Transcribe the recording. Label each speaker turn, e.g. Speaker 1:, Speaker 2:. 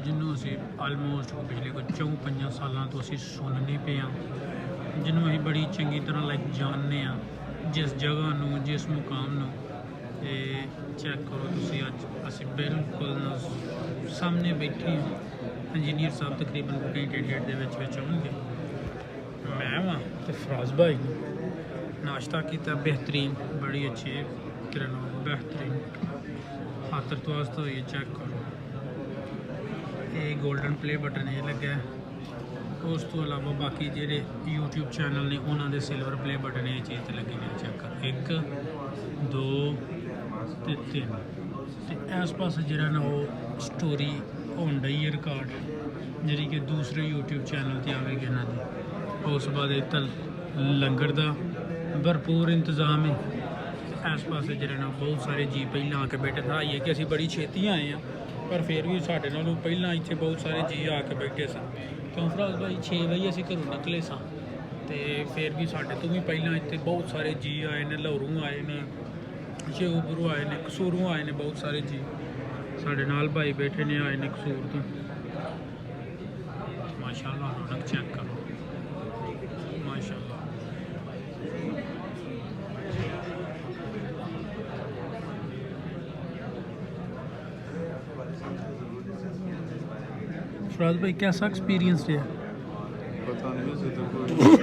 Speaker 1: ਜਿਹਨੂੰ ਅਸੀਂ ਆਲਮੋਸਟ ਪਿਛਲੇ ਕੋਈ 4-5 ਸਾਲਾਂ ਤੋਂ ਅਸੀਂ ਸੁਣਨੇ ਪਏ ਹਾਂ, ਜਿਹਨੂੰ ਅਸੀਂ ਬੜੀ ਚੰਗੀ ਤਰ੍ਹਾਂ ਲਾਈਕ ਜਾਣਦੇ ਹਾਂ, ਜਿਸ ਜਗ੍ਹਾ ਨੂੰ, ਜਿਸ ਮੁਕਾਮ ਨੂੰ। ਤੇ ਚੈੱਕ ਕਰੋ ਤੁਸੀਂ, ਅੱਜ ਅਸੀਂ ਬਿਲਕੁਲ ਸਾਹਮਣੇ ਬੈਠੇ ਹਾਂ। ਇੰਜੀਨੀਅਰ ਸਾਹਿਬ ਤਕਰੀਬਨ 20 ਦੇ ਵਿੱਚ ਆਉਣਗੇ। ਮੈਂ ਵਾਂ ਤੇ ਫਰਾਜ਼ ਭਾਈ ਨਾਸ਼ਤਾ ਕੀਤਾ बेहतरीन, बड़ी अच्छी किरण बेहतरीन खातर तो वास्ते हुई। चेक करो ये गोल्डन प्ले बटन ये लगे। उस तो अलावा बाकी जेडे यूट्यूब चैनल ने उन्होंने सिल्वर प्ले बटन ये चीज़ लगे ने। चेक कर 1 2 ते 3 ते इस पास जरा ना वो स्टोरी होन डई है रिकॉर्ड जी कि दूसरे यूट्यूब चैनल पर आएगी इन्हों की। उस बाद इधर लंगर का भरपूर इंतजाम है। इस पास जरा ना बहुत सारे जी पहले आके बैठे था। ये कि असी बड़ी छेती आए हैं, पर फिर भी साढ़े नालों पहला इतने बहुत सारे जी आके बैठे सन। क्यों फराज भाई 6 बजे असी घरों निकले सा, तो फिर भी साढ़े तो भी पहला इतने बहुत सारे जी आए ने। लाहौरों आए ने, शेखपुरों आए ने, कसूरों आए ने, बहुत सारे जी साढ़े नाल भाई बैठे ने, आए ने कसूर तो। माशाल्लाह रौनक चेक करो, माशाल्लाह। फराज भाई कैसा एक्सपीरियंस है?
Speaker 2: पता नहीं